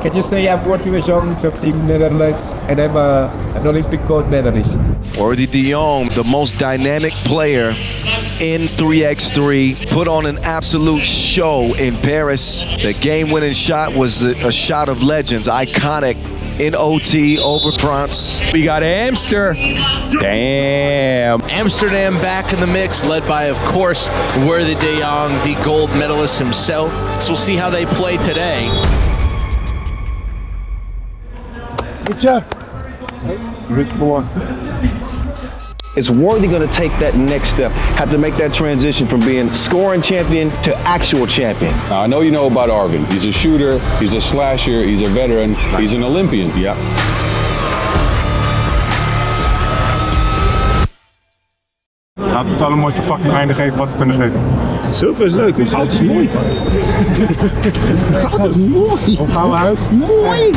Can you say I'm Worthy De Jong from Team Netherlands and I'm an Olympic gold medalist? Worthy De Jong, the most dynamic player in 3x3, put on an absolute show in Paris. The game-winning shot was a shot of legends, iconic in OT over France. We got Amster. Damn. Amsterdam back in the mix, led by, of course, Worthy De Jong, the gold medalist himself. So we'll see how they play today. Good job. Good boy. Is Worthy going to take that next step, have to make that transition from being scoring champion to actual champion? Now, I know you know about Arvin. He's a shooter, he's a slasher, he's a veteran, he's an Olympian. Ja. Laten we het allermooiste fucking einde geven wat we kunnen geven. Zoveel is leuk, maar goud is mooi. Goud is mooi. Hoe gaan we uit? Mooi!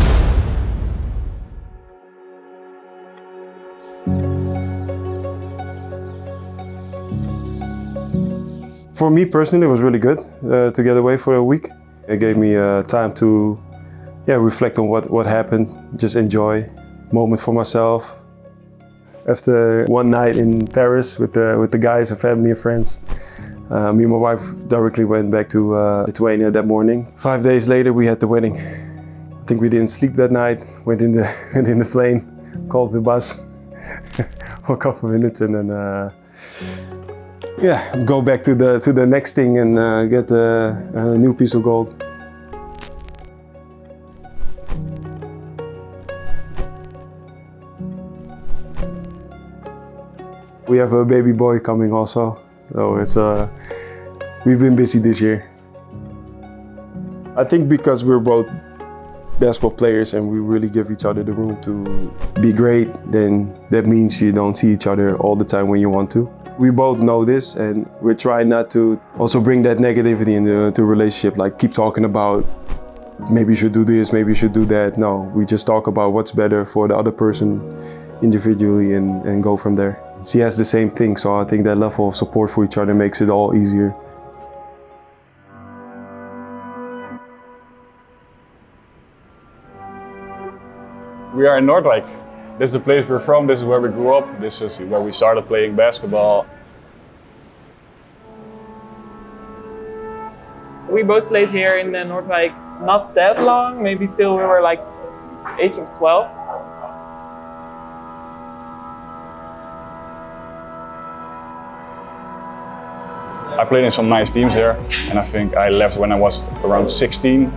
For me personally, it was really good to get away for a week. It gave me time to reflect on what happened, just enjoy moment for myself. After one night in Paris with the guys and family and friends, me and my wife directly went back to Lithuania that morning. 5 days later, we had the wedding. I think we didn't sleep that night. Went in the plane, called the bus for a couple of minutes, and then go back to the next thing and get a new piece of gold. We have a baby boy coming also, so it's we've been busy this year. I think because we're both basketball players and we really give each other the room to be great, then that means you don't see each other all the time when you want to. We both know this, and we're trying not to also bring that negativity into a relationship, like keep talking about maybe you should do this, maybe you should do that. No, we just talk about what's better for the other person individually and go from there. She has the same thing, so I think that level of support for each other makes it all easier. We are in Noordwijk. This is the place we're from, this is where we grew up, this is where we started playing basketball. We both played here in Noordwijk not that long, maybe till we were like age of 12. I played in some nice teams here, and I think I left when I was around 16.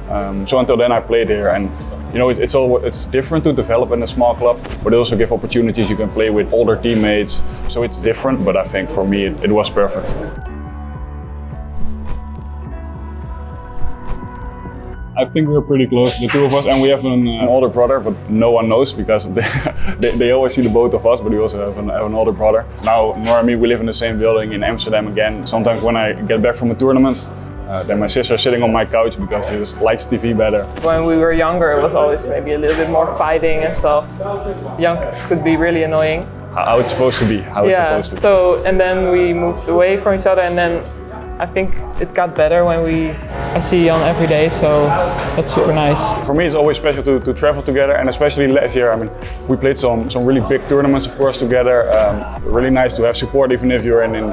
So until then I played here, and you know, it's different to develop in a small club, but it also gives opportunities. You can play with older teammates, so it's different, but I think for me it was perfect. I think we're pretty close, the two of us, and we have an older brother, but no one knows because they always see the both of us, but we also have an older brother. Now, Nora and me, we live in the same building in Amsterdam again. Sometimes when I get back from a tournament, then my sister's sitting on my couch because she just likes TV better. When we were younger, it was always maybe a little bit more fighting and stuff. Young could be really annoying. How it's supposed to be, So, and then we moved away from each other, and then I think it got better when I see Jan every day, so that's super nice. For me, it's always special to travel together, and especially last year. I mean, we played some really big tournaments, of course, together. Really nice to have support, even if you're in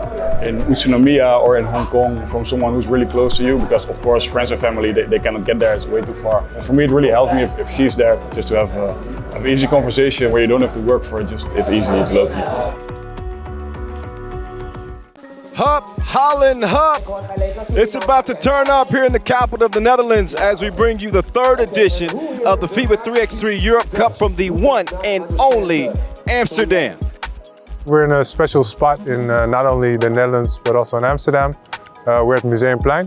Utsunomiya or in Hong Kong, from someone who's really close to you, because of course, friends and family, they cannot get there, it's way too far. And for me, it really helped me if she's there, just to have an easy conversation where you don't have to work for it, it's easy, it's low-key. Hup, Holland, Hup. It's about to turn up here in the capital of the Netherlands as we bring you the third edition of the FIBA 3x3 Europe Cup from the one and only Amsterdam. We're in a special spot in not only the Netherlands, but also in Amsterdam. We're at Museumplein.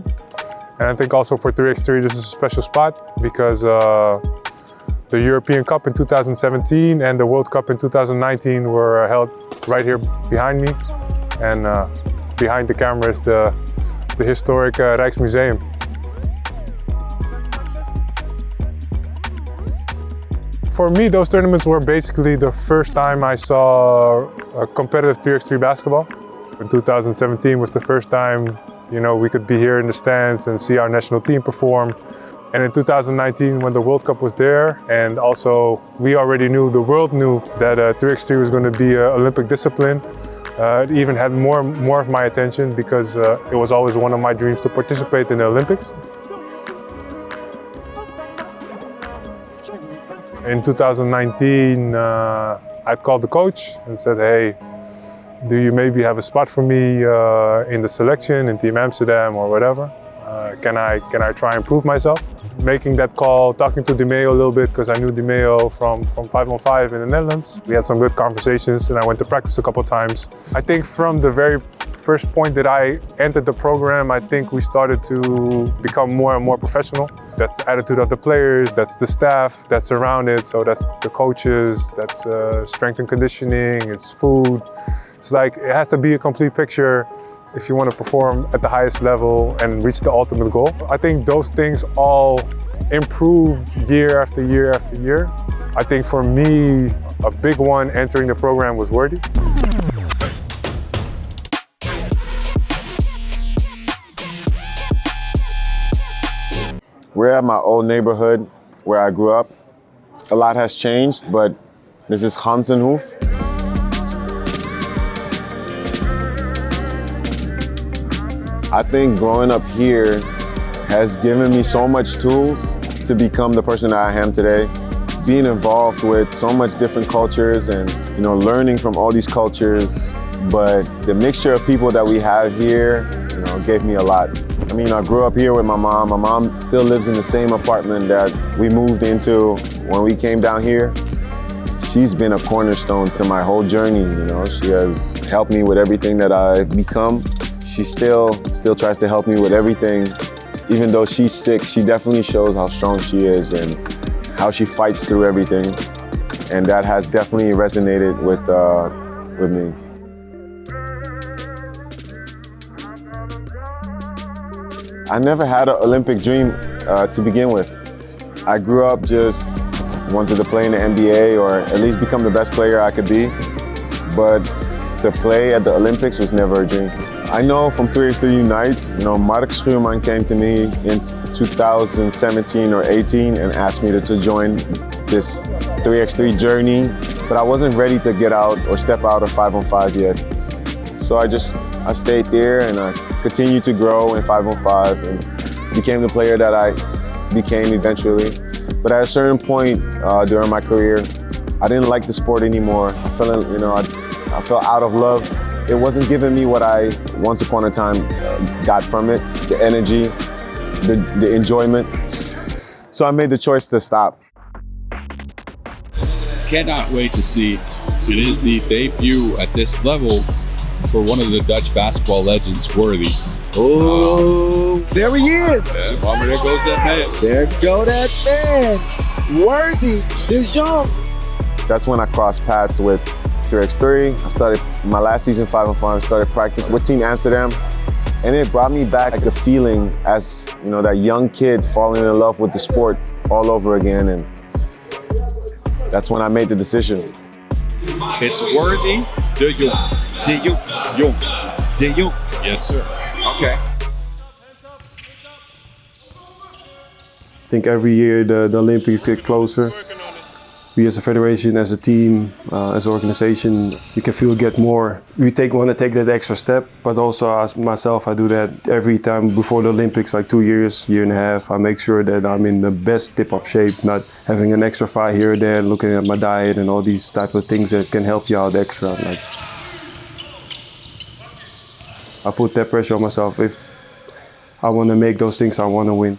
And I think also for 3x3, this is a special spot because the European Cup in 2017 and the World Cup in 2019 were held right here behind me. And behind the camera is the historic Rijksmuseum. For me, those tournaments were basically the first time I saw a competitive 3x3 basketball. In 2017 was the first time, you know, we could be here in the stands and see our national team perform. And in 2019, when the World Cup was there, and also we already knew, the world knew that 3x3 was going to be an Olympic discipline. It even had more of my attention because it was always one of my dreams to participate in the Olympics. In 2019, I called the coach and said, hey, do you maybe have a spot for me in the selection, in Team Amsterdam or whatever? Can I try and prove myself? Making that call, talking to Dimeo a little bit, because I knew Dimeo from 5-on-5 in the Netherlands. We had some good conversations and I went to practice a couple of times. I think from the very first point that I entered the program, I think we started to become more and more professional. That's the attitude of the players, that's the staff that's around it, so that's the coaches, that's strength and conditioning, it's food. It's like, it has to be a complete picture if you want to perform at the highest level and reach the ultimate goal. I think those things all improved year after year after year. I think for me, a big one entering the program was Worthy. We're at my old neighborhood where I grew up. A lot has changed, but this is Gansenhoef. I think growing up here has given me so much tools to become the person that I am today. Being involved with so much different cultures and learning from all these cultures, but the mixture of people that we have here, gave me a lot. I mean, I grew up here with my mom. My mom still lives in the same apartment that we moved into when we came down here. She's been a cornerstone to my whole journey, She has helped me with everything that I've become. She still tries to help me with everything. Even though she's sick, she definitely shows how strong she is and how she fights through everything. And that has definitely resonated with me. I never had an Olympic dream to begin with. I grew up just wanted to play in the NBA or at least become the best player I could be. But to play at the Olympics was never a dream. I know from 3x3 Unites, Mark Schuurman came to me in 2017 or 18 and asked me to join this 3x3 journey, but I wasn't ready to get out or step out of 5-on-5 yet. So I stayed there and I continued to grow in 5-on-5 and became the player that I became eventually. But at a certain point during my career, I didn't like the sport anymore. I felt out of love. It wasn't giving me what I once upon a time got from it, the energy, the enjoyment. So I made the choice to stop. Cannot wait to see. It is the debut at this level for one of the Dutch basketball legends, Worthy. Oh, there he is. Yeah, well, there goes that man. There go that man. Worthy De Jong. That's when I crossed paths with 3x3. I started my last season 5-on-5, started practicing with Team Amsterdam. And it brought me back the feeling as, that young kid falling in love with the sport all over again. And that's when I made the decision. It's Worthy De Jong. De Jong. Yes, sir. Okay. I think every year the Olympics get closer. We as a federation, as a team, as an organization, you can feel get more. We want to take that extra step, but also as myself, I do that every time before the Olympics, like 2 years, year and a half. I make sure that I'm in the best tip-up shape, not having an extra fight here or there, looking at my diet and all these type of things that can help you out extra. Like, I put that pressure on myself. If I want to make those things, I want to win.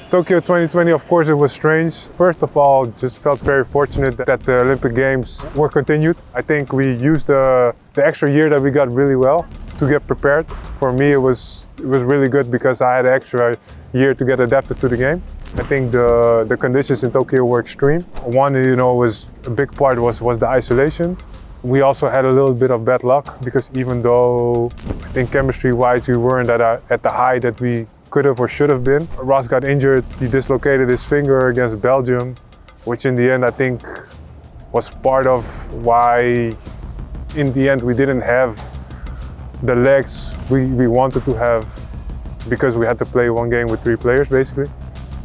Tokyo 2020, of course, it was strange. First of all, just felt very fortunate that the Olympic Games were continued. I think we used the extra year that we got really well to get prepared. For me, it was really good because I had an extra year to get adapted to the game. I think the conditions in Tokyo were extreme. One, was a big part was the isolation. We also had a little bit of bad luck because even though I think chemistry-wise we weren't at the high that we could have or should have been. Ross got injured, he dislocated his finger against Belgium, which in the end I think was part of why In the end, we didn't have the legs we wanted to have because we had to play one game with 3 players, basically.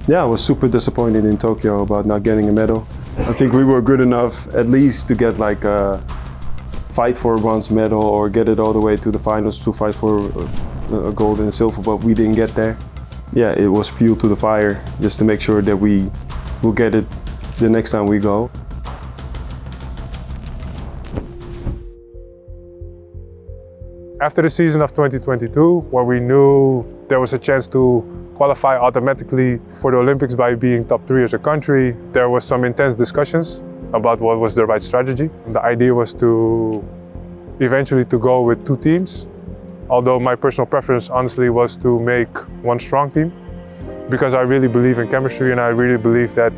Yeah, I was super disappointed in Tokyo about not getting a medal. I think we were good enough at least to get like a fight for a bronze medal or get it all the way to the finals to fight for a gold and silver, but we didn't get there. Yeah, it was fuel to the fire just to make sure that we will get it the next time we go. After the season of 2022, where we knew there was a chance to qualify automatically for the Olympics by being top 3 as a country, there was some intense discussions about what was the right strategy. The idea was to eventually to go with 2 teams, although my personal preference honestly was to make one strong team, because I really believe in chemistry and I really believe that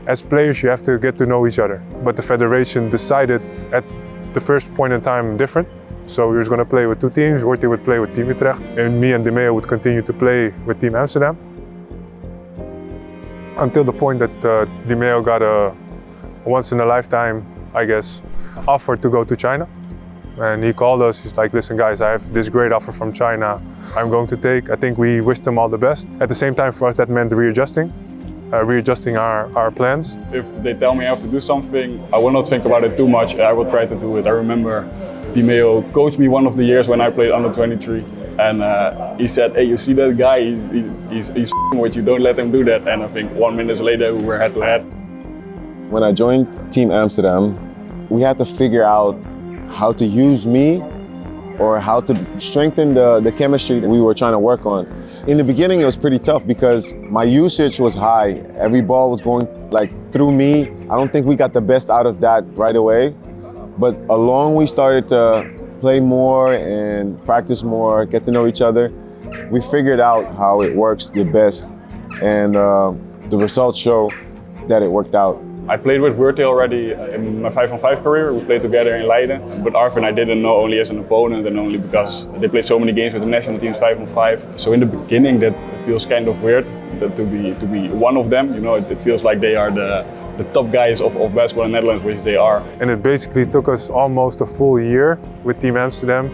as players you have to get to know each other. But the federation decided at the first point in time different. So we were going to play with 2 teams. Worthy would play with Team Utrecht, and me and Dimeo would continue to play with Team Amsterdam. Until the point that Dimeo got a once-in-a-lifetime, I guess, offer to go to China. And he called us, he's like, listen guys, I have this great offer from China I'm going to take. I think we wished him all the best. At the same time for us that meant readjusting our plans. If they tell me I have to do something, I will not think about it too much. I will try to do it. I remember Dimeo coached me one of the years when I played under 23, and he said, hey, you see that guy, he's with you, don't let him do that. And I think 1 minute later we were head to head. When I joined Team Amsterdam, we had to figure out how to use me or how to strengthen the chemistry that we were trying to work on. In the beginning, it was pretty tough because my usage was high. Every ball was going like through me. I don't think we got the best out of that right away. But along we started to play more and practice more, get to know each other. We figured out how it works the best, and the results show that it worked out. I played with Worthy already in my 5-on-5 career. We played together in Leiden. But Arvin I didn't know only as an opponent and only because they played so many games with the national teams 5-on-5. So in the beginning that feels kind of weird that to be one of them. You know, it feels like they are the top guys of basketball in the Netherlands, which they are. And it basically took us almost a full year with Team Amsterdam.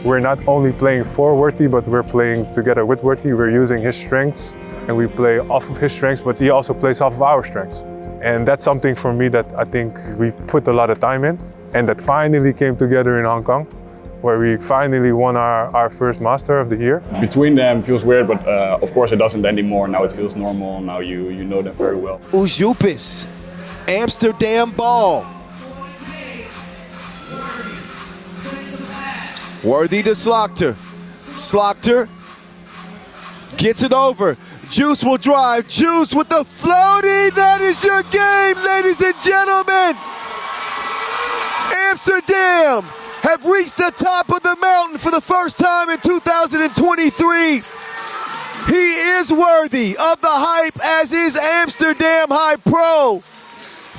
We're not only playing for Worthy, but we're playing together with Worthy. We're using his strengths and we play off of his strengths, but he also plays off of our strengths. And that's something for me that I think we put a lot of time in, and that finally came together in Hong Kong, where we finally won our first Master of the Year. Between them feels weird, but of course it doesn't anymore. Now it feels normal. Now you know them very well. Oezupis, Amsterdam ball. Worthy De Slagter. Slagter gets it over. Juice will drive. Juice with the floaty. That is your game, ladies and gentlemen. Amsterdam have reached the top of the mountain for the first time in 2023. He is worthy of the hype, as is Amsterdam High Pro.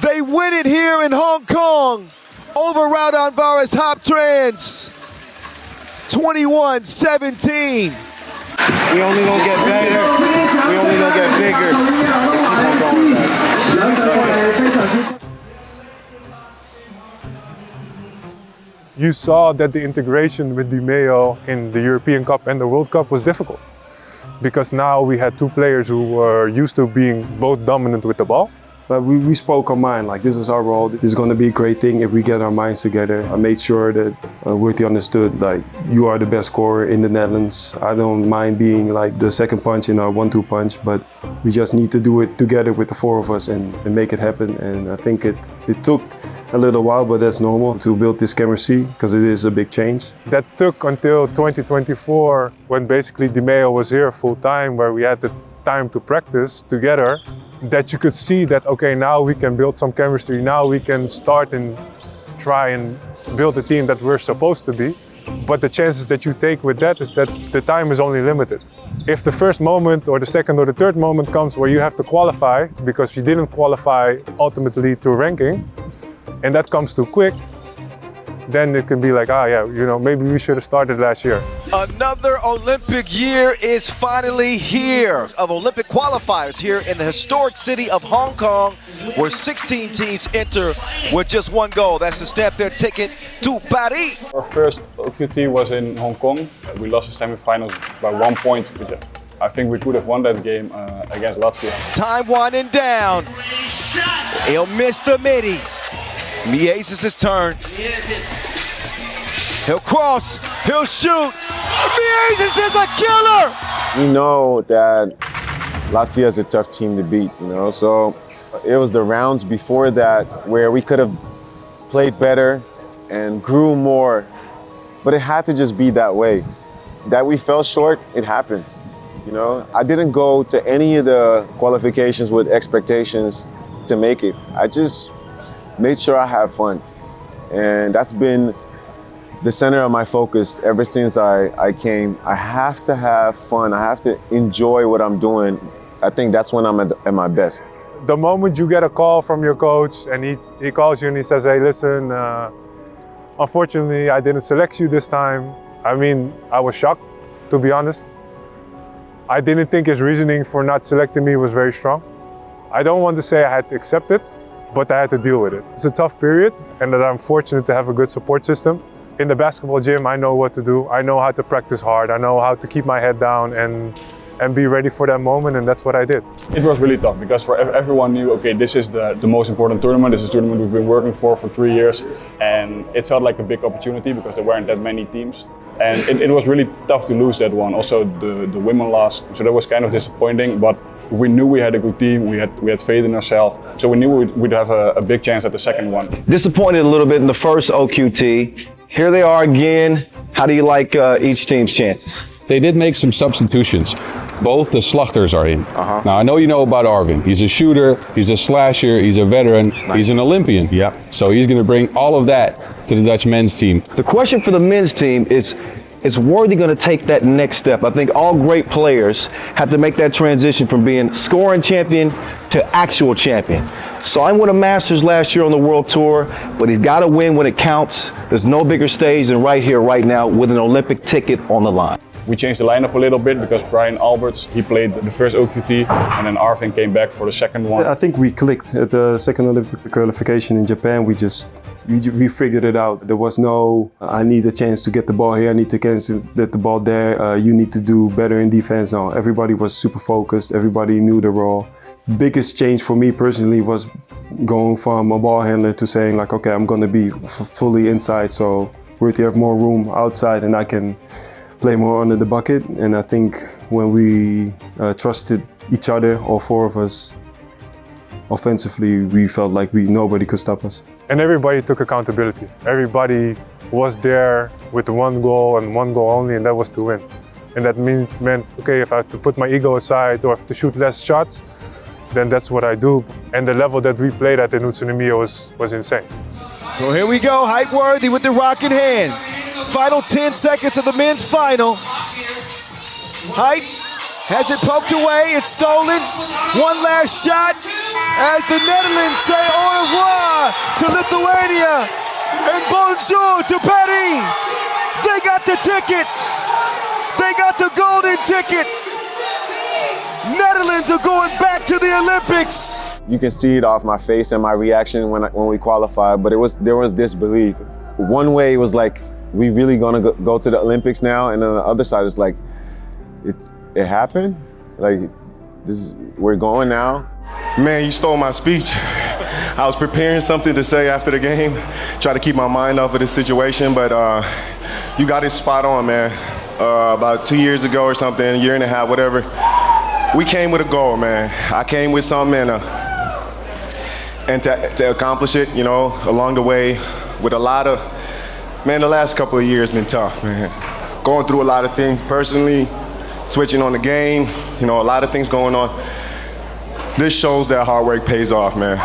They win it here in Hong Kong over Wout Alvarez Hop Trans. 21-17. We only gonna get better. We only gonna get bigger. You saw that the integration with Dimeo in the European Cup and the World Cup was difficult, because now we had 2 players who were used to being both dominant with the ball. But we spoke our mind, like this is our role, this is going to be a great thing if we get our minds together. I made sure that Worthy understood, like, you are the best scorer in the Netherlands. I don't mind being like the second punch in our 1-2 punch, but we just need to do it together with the 4 of us and make it happen. And I think it took a little while, but that's normal to build this chemistry because it is a big change. That took until 2024, when basically Dimeo was here full time, where we had the time to practice together, that you could see that, okay, now we can build some chemistry, now we can start and try and build a team that we're supposed to be. But the chances that you take with that is that the time is only limited. If the first moment or the second or the third moment comes where you have to qualify because you didn't qualify ultimately to ranking, and that comes too quick, then it can be like, yeah, you know, maybe we should have started last year. Another Olympic year is finally here of Olympic qualifiers here in the historic city of Hong Kong, where 16 teams enter with just one goal. That's to stamp their ticket to Paris. Our first OQT was in Hong Kong. We lost the semifinals by 1 point, which I think we could have won that game against Latvia. Time winding down. He'll miss the midi. Miezis' turn. He'll cross, he'll shoot. Miezis is a killer! We know that Latvia is a tough team to beat, you know, so it was the rounds before that where we could have played better and grew more, but it had to just be that way. That we fell short, it happens, you know. I didn't go to any of the qualifications with expectations to make it. I just made sure I have fun, and that's been the center of my focus ever since I came. I have to have fun. I have to enjoy what I'm doing. I think that's when I'm at my best. The moment you get a call from your coach and he calls you and he says, hey, listen, unfortunately, I didn't select you this time. I mean, I was shocked, to be honest. I didn't think his reasoning for not selecting me was very strong. I don't want to say I had to accept it, but I had to deal with it. It's a tough period, and that I'm fortunate to have a good support system. In the basketball gym, I know what to do. I know how to practice hard. I know how to keep my head down and be ready for that moment, and that's what I did. It was really tough because for everyone knew, okay, this is the most important tournament. This is a tournament we've been working for 3 years, and it felt like a big opportunity because there weren't that many teams. And it was really tough to lose that one. Also, the women lost, so that was kind of disappointing, but we knew we had a good team, we had faith in ourselves, so we knew we'd have a big chance at the second one. Disappointed a little bit in the first OQT. Here they are again. How do you like each team's chances? They did make some substitutions. Both the Slagters are in. Now, I know you know about Arvin. He's a shooter, he's a slasher, he's a veteran, he's an Olympian. Yeah. So he's going to bring all of that to the Dutch men's team. The question for the men's team is Worthy going to take that next step? I think all great players have to make that transition from being scoring champion to actual champion. So I won a Masters last year on the World Tour, but he's got to win when it counts. There's no bigger stage than right here, right now, with an Olympic ticket on the line. We changed the lineup a little bit because Brian Alberts, he played the first OQT, and then Arvin came back for the second one. I think we clicked at the second Olympic qualification in Japan. We figured it out. There was no, I need a chance to get the ball here, I need a chance to get the ball there, you need to do better in defense. No, everybody was super focused, everybody knew the role. Biggest change for me personally was going from a ball handler to saying like, okay, I'm gonna be fully inside, so Worthy have more room outside and I can play more under the bucket. And I think when we trusted each other, all four of us, offensively, we felt like nobody could stop us. And everybody took accountability. Everybody was there with one goal and one goal only, and that was to win. And that meant, okay, if I have to put my ego aside or if I have to shoot less shots, then that's what I do. And the level that we played at in Dimeo was insane. So here we go, Hype Worthy with the rock in hand. Final 10 seconds of the men's final. Hype has it poked away, it's stolen. One last shot as the Netherlands say au revoir to Lithuania and bonjour to Paris. They got the ticket. They got the golden ticket. Netherlands are going back to the Olympics. You can see it off my face and my reaction when we qualified, but there was disbelief. One way it was like, we really gonna go to the Olympics now, and on the other side it's like, it happened? Like, we're going now? Man, you stole my speech. I was preparing something to say after the game, try to keep my mind off of this situation, but you got it spot on, man. About 2 years ago or something, a year and a half, whatever, we came with a goal, man. I came with something, and to accomplish it, you know, along the way, with a lot of, man, the last couple of years been tough, man. Going through a lot of things personally, switching on the game, you know, a lot of things going on. This shows that hard work pays off, man.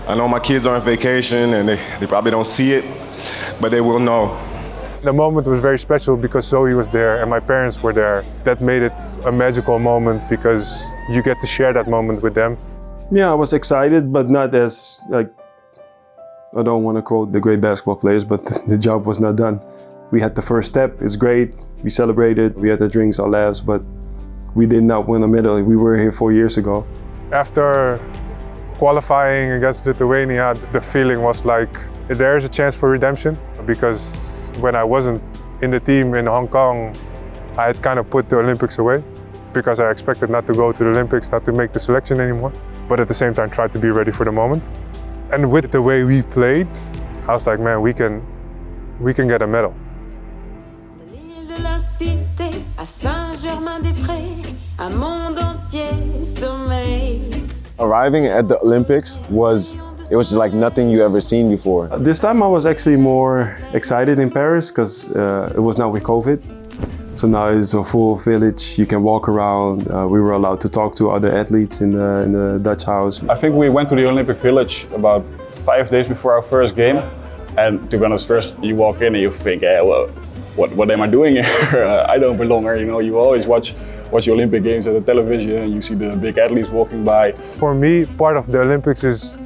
I know my kids are on vacation and they probably don't see it, but they will know. The moment was very special because Zoe was there and my parents were there. That made it a magical moment because you get to share that moment with them. Yeah, I was excited, but not as like I don't want to quote the great basketball players, but the job was not done. We had the first step, it's great, we celebrated, we had the drinks, our laughs, but we did not win a medal. We were here 4 years ago. After qualifying against Lithuania, the feeling was like there is a chance for redemption, because when I wasn't in the team in Hong Kong, I had kind of put the Olympics away because I expected not to go to the Olympics, not to make the selection anymore, but at the same time tried to be ready for the moment. And with the way we played, I was like, man, we can get a medal. De la cité à Saint-Germain-des-Prés, un monde entier sommeille. Arriving at the Olympics was just like nothing you ever seen before. This time I was actually more excited in Paris because it was not with COVID. So now it's a full village, you can walk around. We were allowed to talk to other athletes in the Dutch house. I think we went to the Olympic Village about 5 days before our first game. And to be honest, first you walk in and you think, yeah, well, what am I doing here? I don't belong here. You know, you always watch the Olympic Games at the television and you see the big athletes walking by. For me, part of the Olympics is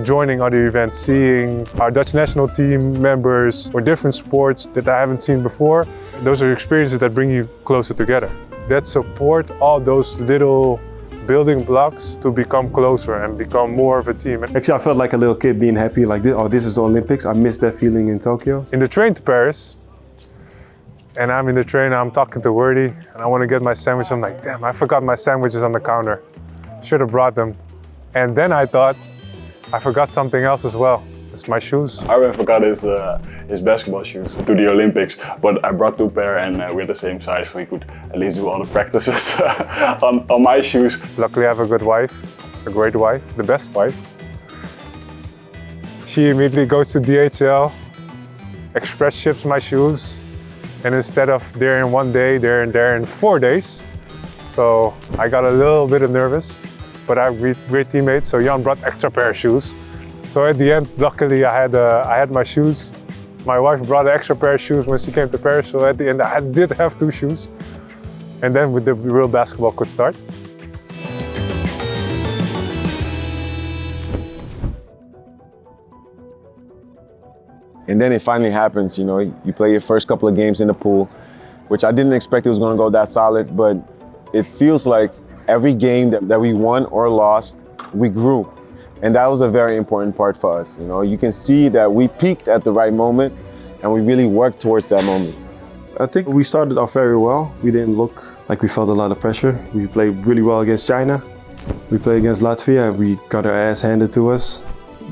joining other events, seeing our Dutch national team members or different sports that I haven't seen before. Those are experiences that bring you closer together, that support all those little building blocks to become closer and become more of a team. Actually, I felt like a little kid being happy, like, this is the Olympics. I missed that feeling in Tokyo. In the train to Paris, and I'm in the train, I'm talking to Worthy, and I want to get my sandwich. I'm like, damn, I forgot my sandwiches on the counter. Should have brought them. And then I thought, I forgot something else as well. It's my shoes. Arvin forgot his basketball shoes to the Olympics, but I brought 2 pair and we're the same size, so we could at least do all the practices on my shoes. Luckily I have a good wife, a great wife, the best wife. She immediately goes to DHL, express ships my shoes, and instead of they're in 1 day, they're in 4 days. So I got a little bit nervous, but I have great teammates, so Jan brought extra pair of shoes. So at the end, luckily I had my shoes. My wife brought an extra pair of shoes when she came to Paris, so at the end I did have 2 shoes. And then the real basketball could start. And then it finally happens, you know, you play your first couple of games in the pool, which I didn't expect it was gonna go that solid, but it feels like every game that we won or lost, we grew. And that was a very important part for us. You know, you can see that we peaked at the right moment and we really worked towards that moment. I think we started off very well. We didn't look like we felt a lot of pressure. We played really well against China. We played against Latvia. We got our ass handed to us.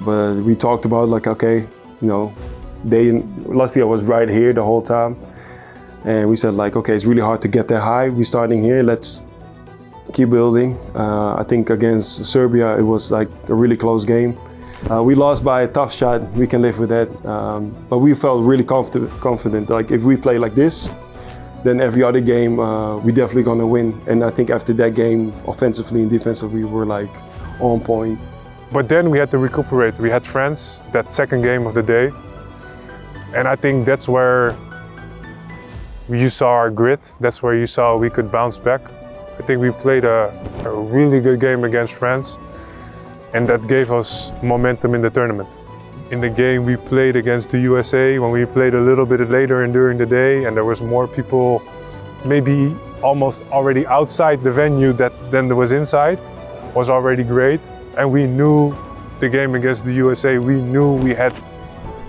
But we talked about like, okay, you know, Latvia was right here the whole time. And we said like, okay, it's really hard to get that high. We're starting here, let's keep building. I think against Serbia, it was like a really close game. We lost by a tough shot, we can live with that. But we felt really confident. Like if we play like this, then every other game, we're definitely gonna win. And I think after that game, offensively and defensively, we were like on point. But then we had to recuperate. We had France, that second game of the day. And I think that's where you saw our grit. That's where you saw we could bounce back. I think we played a really good game against France, and that gave us momentum in the tournament. In the game we played against the USA, when we played a little bit later and during the day, and there was more people maybe almost already outside the venue than there was inside, was already great. And we knew the game against the USA, we knew we had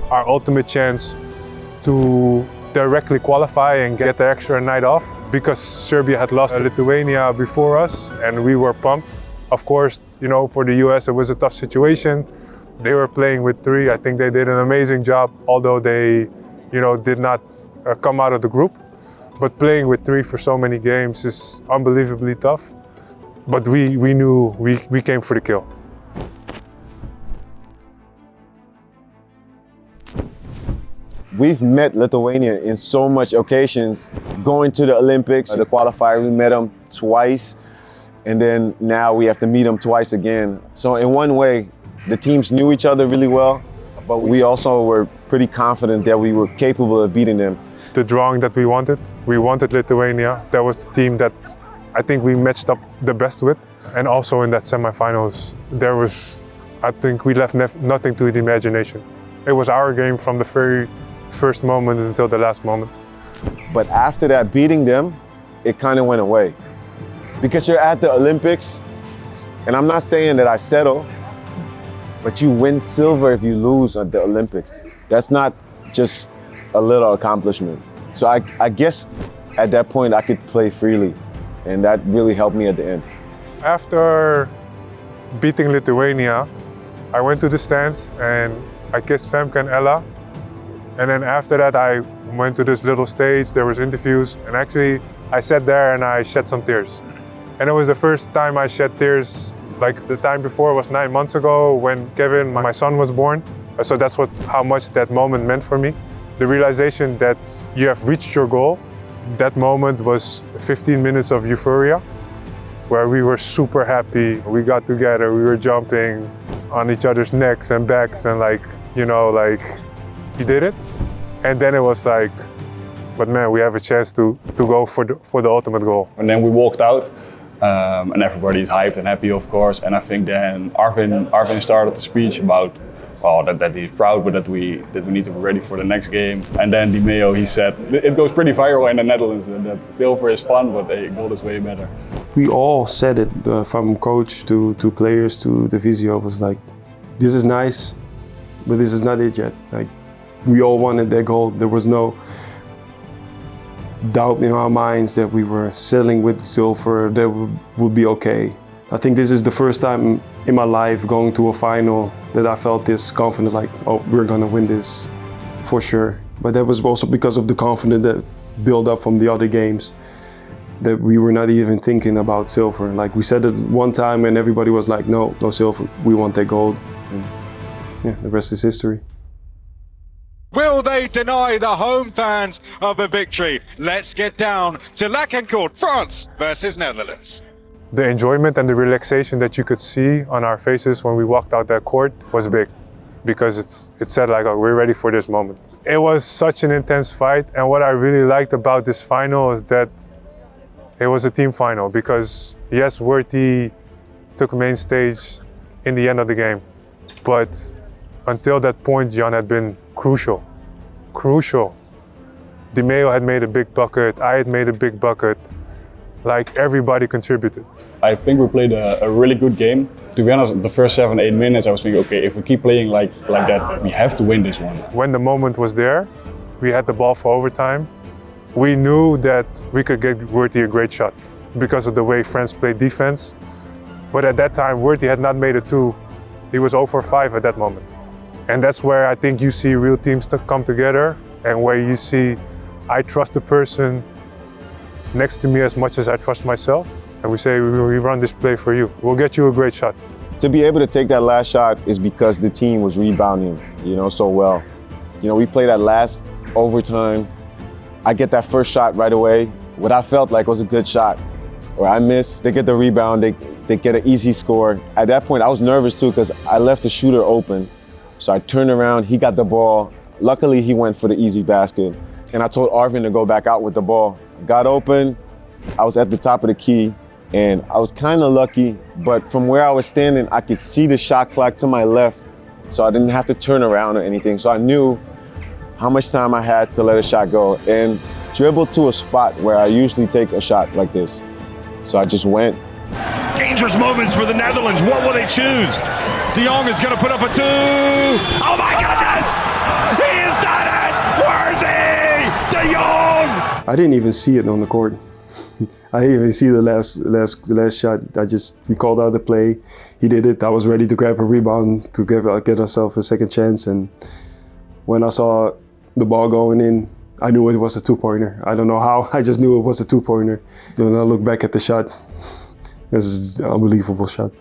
our ultimate chance to directly qualify and get the extra night off, because Serbia had lost Lithuania before us and we were pumped. Of course, you know, for the US it was a tough situation. They were playing with 3. I think they did an amazing job, although they, you know, did not come out of the group. But playing with 3 for so many games is unbelievably tough. But we knew we came for the kill. We've met Lithuania in so much occasions. Going to the Olympics, the qualifier, we met them twice. And then now we have to meet them twice again. So in one way, the teams knew each other really well, but we also were pretty confident that we were capable of beating them. The drawing that we wanted Lithuania. That was the team that I think we matched up the best with. And also in that semifinals, I think we left nothing to the imagination. It was our game from the very first moment until the last moment. But after that, beating them, it kind of went away. Because you're at the Olympics, and I'm not saying that I settle, but you win silver if you lose at the Olympics. That's not just a little accomplishment. So I guess at that point I could play freely, and that really helped me at the end. After beating Lithuania, I went to the stands and I kissed Femke and Ella. And then after that, I went to this little stage, there was interviews, and actually I sat there and I shed some tears. And it was the first time I shed tears. Like the time before was 9 months ago when Kevin, my son, was born. So that's how much that moment meant for me. The realization that you have reached your goal. That moment was 15 minutes of euphoria, where we were super happy. We got together, we were jumping on each other's necks and backs and he did it. And then it was like, but man, we have a chance to go for the ultimate goal. And then we walked out, and everybody's hyped and happy, of course. And I think then Arvin started the speech about that he's proud, but that we need to be ready for the next game. And then Dimeo, he said, it goes pretty viral in the Netherlands, and that silver is fun, but gold is way better. We all said it, from coach to players to the physio, was like, this is nice, but this is not it yet. Like, we all wanted that gold. There was no doubt in our minds that we were settling with silver, that would be okay. I think this is the first time in my life going to a final that I felt this confident, like, oh, we're gonna win this for sure. But that was also because of the confidence that built up from the other games, that we were not even thinking about silver. Like, we said it one time and everybody was like, no silver, we want that gold. And yeah, the rest is history. Will they deny the home fans of a victory? Let's get down to Lakencourt, France versus Netherlands. The enjoyment and the relaxation that you could see on our faces when we walked out that court was big, because it said like, oh, we're ready for this moment. It was such an intense fight, and what I really liked about this final is that it was a team final, because yes, Worthy took main stage in the end of the game, but until that point, Jan had been crucial. Dimeo had made a big bucket, I had made a big bucket. Like, everybody contributed. I think we played a really good game. To be honest, the first 7-8 minutes, I was thinking, okay, if we keep playing like that, we have to win this one. When the moment was there, we had the ball for overtime. We knew that we could get Worthy a great shot because of the way France played defense. But at that time, Worthy had not made a 2. He was 0 for 5 at that moment. And that's where I think you see real teams come together, and where you see I trust the person next to me as much as I trust myself. And we say, we run this play for you. We'll get you a great shot. To be able to take that last shot is because the team was rebounding, so well. We played that last overtime. I get that first shot right away. What I felt like was a good shot. Or I miss, they get the rebound, they get an easy score. At that point, I was nervous too, because I left the shooter open. So I turned around, he got the ball. Luckily, he went for the easy basket. And I told Arvin to go back out with the ball. Got open, I was at the top of the key, and I was kind of lucky, but from where I was standing, I could see the shot clock to my left, so I didn't have to turn around or anything. So I knew how much time I had to let a shot go, and dribbled to a spot where I usually take a shot like this. So I just went. Dangerous moments for the Netherlands. What will they choose? De Jong is going to put up a 2. Oh my goodness! He has done it! Worthy De Jong! I didn't even see it on the court. I didn't even see the last shot. We called out the play. He did it. I was ready to grab a rebound to get ourselves a second chance. And when I saw the ball going in, I knew it was a 2-pointer. I don't know how. I just knew it was a 2-pointer. When I look back at the shot, this is an unbelievable shot.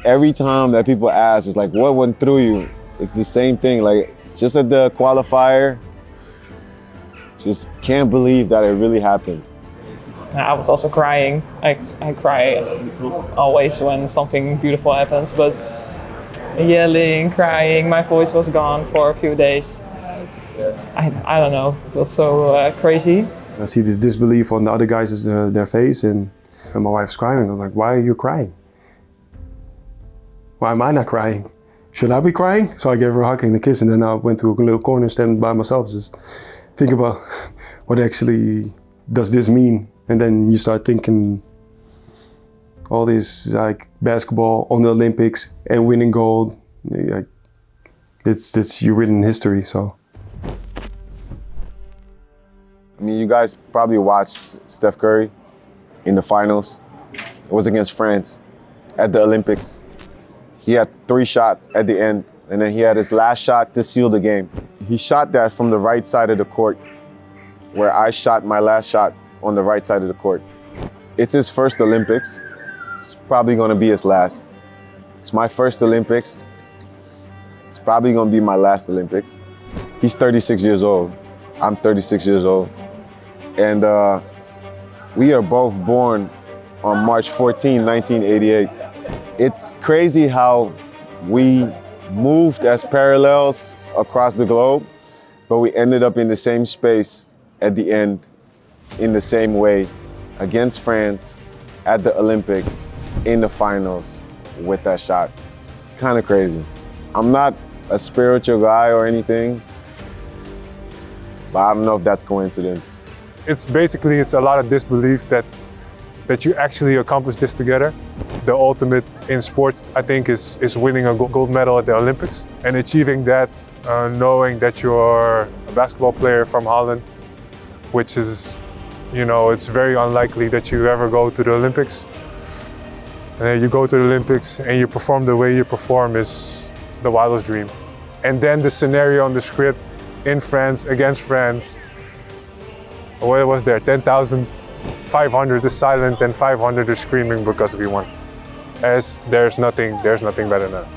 Every time that people ask, it's like, what went through you? It's the same thing. Like, just at the qualifier, just can't believe that it really happened. I was also crying. I cry always when something beautiful happens, but yelling, crying, my voice was gone for a few days. I don't know, it was so crazy. I see this disbelief on the other guys' their face, and my wife's crying. I was like, why are you crying? Why am I not crying? should I be crying? So I gave her a hug and a kiss, and then I went to a little corner, standing by myself, just think about what actually does this mean? And then you start thinking all this like basketball on the Olympics and winning gold, like it's you're written in history. So. I mean, you guys probably watched Steph Curry in the finals. It was against France at the Olympics. He had 3 shots at the end, and then he had his last shot to seal the game. He shot that from the right side of the court, where I shot my last shot on the right side of the court. It's his first Olympics. It's probably gonna be his last. It's my first Olympics. It's probably gonna be my last Olympics. He's 36 years old. I'm 36 years old. And we are both born on March 14, 1988. It's crazy how we moved as parallels across the globe, but we ended up in the same space at the end, in the same way, against France, at the Olympics, in the finals, with that shot. It's kind of crazy. I'm not a spiritual guy or anything, but I don't know if that's coincidence. It's a lot of disbelief that you actually accomplished this together. The ultimate in sports, I think, is winning a gold medal at the Olympics and achieving that, knowing that you're a basketball player from Holland, which is, it's very unlikely that you ever go to the Olympics. And then you go to the Olympics and you perform the way you perform is the wildest dream. And then the scenario on the script in France, against France, what was there? 10,500 is silent and 500 is screaming because we won. As there's nothing better than that.